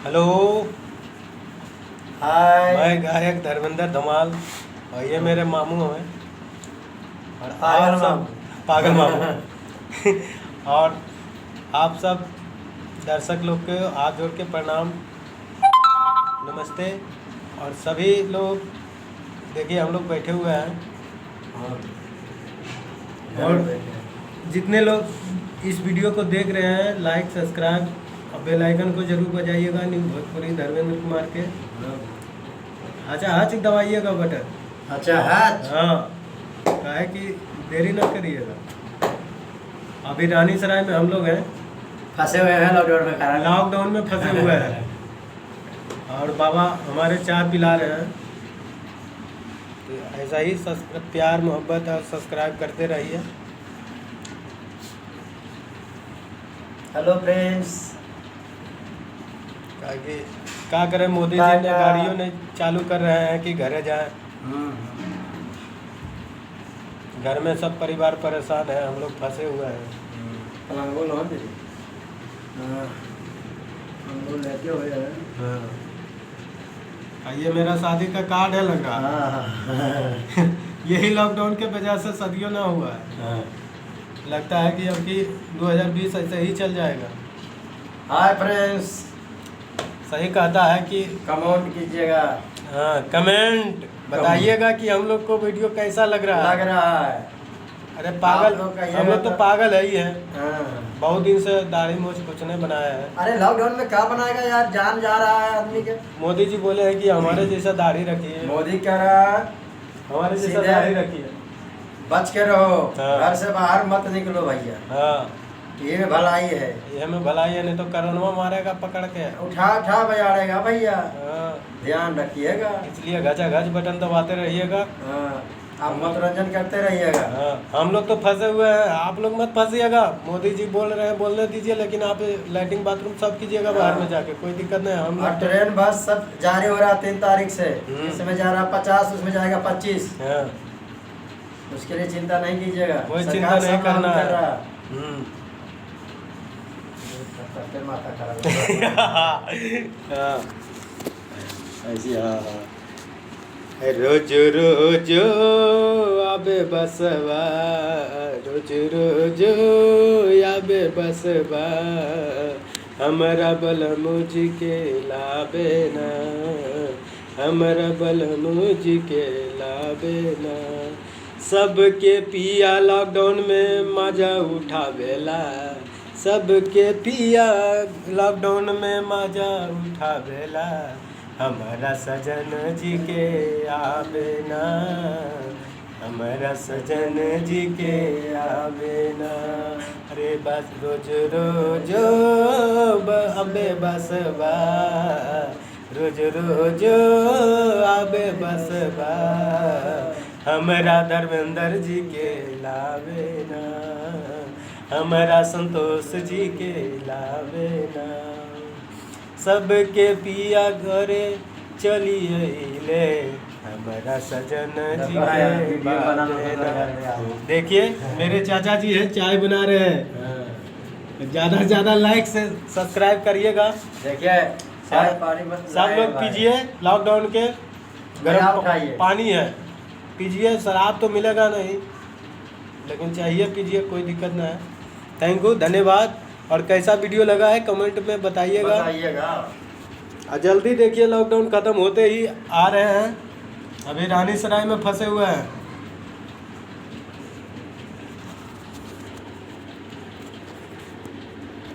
Hello, हाय। मैं गायक धर्मेंद्र धमाल और ये मेरे मामू हैं और पागल आप सब मामू। पागल मामू और आप सब दर्शक लोग के हाथ जोड़ के प्रणाम, नमस्ते। और सभी लोग देखिए हम लोग बैठे हुए हैं और जितने लोग इस वीडियो को देख रहे हैं लाइक सब्सक्राइब और बेल आइकन को जरूर बजाइएगा। न्यू भोजपुरी धर्मेंद्र कुमार के अच्छा हच दबाइएगा बटन। अच्छा है। हाँ, क्या है कि देरी ना करिएगा। अभी रानी सराय में हम लोग हैं, फंसे हुए हैं लॉकडाउन में कारण। लॉकडाउन में फंसे हुए हैं और बाबा हमारे चाय पिला रहे हैं। तो ऐसा ही प्यार मोहब्बत और सब्सक्राइब करते रहिए। Hello friends. क्या करें, मोदी जी ने गाड़ियों ने चालू कर रहे हैं कि घरे जाएं। घर में सब परिवार परेशान है, हम लोग फंसे हुए हैं। लेते हुए हाँ, ये मेरा शादी का कार्ड है लग रहा है। यही लॉकडाउन के वजह से सदियों ना हुआ है। लगता है कि अब की 2020 ऐसे ही चल जाएगा। हाय फ्रेंड्स, सही कहता है कि कमेंट कीजिएगा। हाँ, कमेंट बताइएगा कि हम लोग को वीडियो कैसा लग रहा है। अरे पागल, हम लोग तो पागल है ही है। बहुत दिन से दाढ़ी मूछ कुछ नहीं बनाया है। अरे लॉकडाउन में क्या बनाएगा यार, जान जा रहा है आदमी के। मोदी जी बोले हैं कि हमारे जैसा दाढ़ी रखिए। मोदी कह रहा है हमारे जैसा सीधे दाढ़ी रखिए, बच के रहो, हाँ। घर से बाहर मत निकलो भैया। हाँ, ये भलाई है। ये हमें भलाई है, नहीं तो कोरोना मारेगा पकड़ के। उठा उठा बजाड़ेगा भैया, हाँ, ध्यान रखिएगा। इसलिए घचा घच बटन दबाते रहिएगा। हाँ, आप मनोरंजन करते रहिएगा। हाँ, हम लोग तो फंसे हुए हैं, आप लोग मत फंसिएगा। मोदी जी बोल रहे हैं बोलने दीजिए, लेकिन आप लैट्रिन बाथरूम सब कीजिएगा बाहर में जाके, कोई दिक्कत नहीं है। हम और लोग ट्रेन बस सब जारी हो रहा है 3 तारीख से। इसमें जा रहा 50, उसमें जाएगा 25। हाँ, उसके लिए चिंता नहीं कीजिएगा, कोई सरकार चिंता नहीं सब काम करना कर है। रहा। माथा खराब। हाँ, ऐसी हाँ हाँ। रोज रोज आबे बसवा, रोज रोज आबे बसवा, हमारा बलमुझ के लाबे ना, हमारा बलमुझ के लाबे ना। सबके पिया लॉकडाउन में मजा उठावेला, सबके पिया लॉकडाउन में मजा उठावेला, हमारा सजन जी के आवे ना, हमारा सजन जी के आवे ना। अरे बस रोज रोज अबे बसवा, रोज रोज आबे बसवा, हमारा धर्मेंद्र जी के लावे ना, हमारा संतोष जी के लावे ना। सबके पिया घरे चलिए ले, हमारा सजन जी के बावे ना। देखिए मेरे चाचा जी हैं, चाय बना रहे हैं। ज़्यादा से ज़्यादा लाइक से सब्सक्राइब करिएगा। देखिए सब लोग पीजिए, लॉकडाउन के गर्म पानी है, पीजिए। शराब तो मिलेगा नहीं, लेकिन चाहिए पीजिए, कोई दिक्कत ना है। थैंक यू, धन्यवाद। और कैसा वीडियो लगा है कमेंट में बताइएगा। और जल्दी देखिए, लॉकडाउन ख़त्म होते ही आ रहे हैं। अभी रानी सराय में फंसे हुए हैं।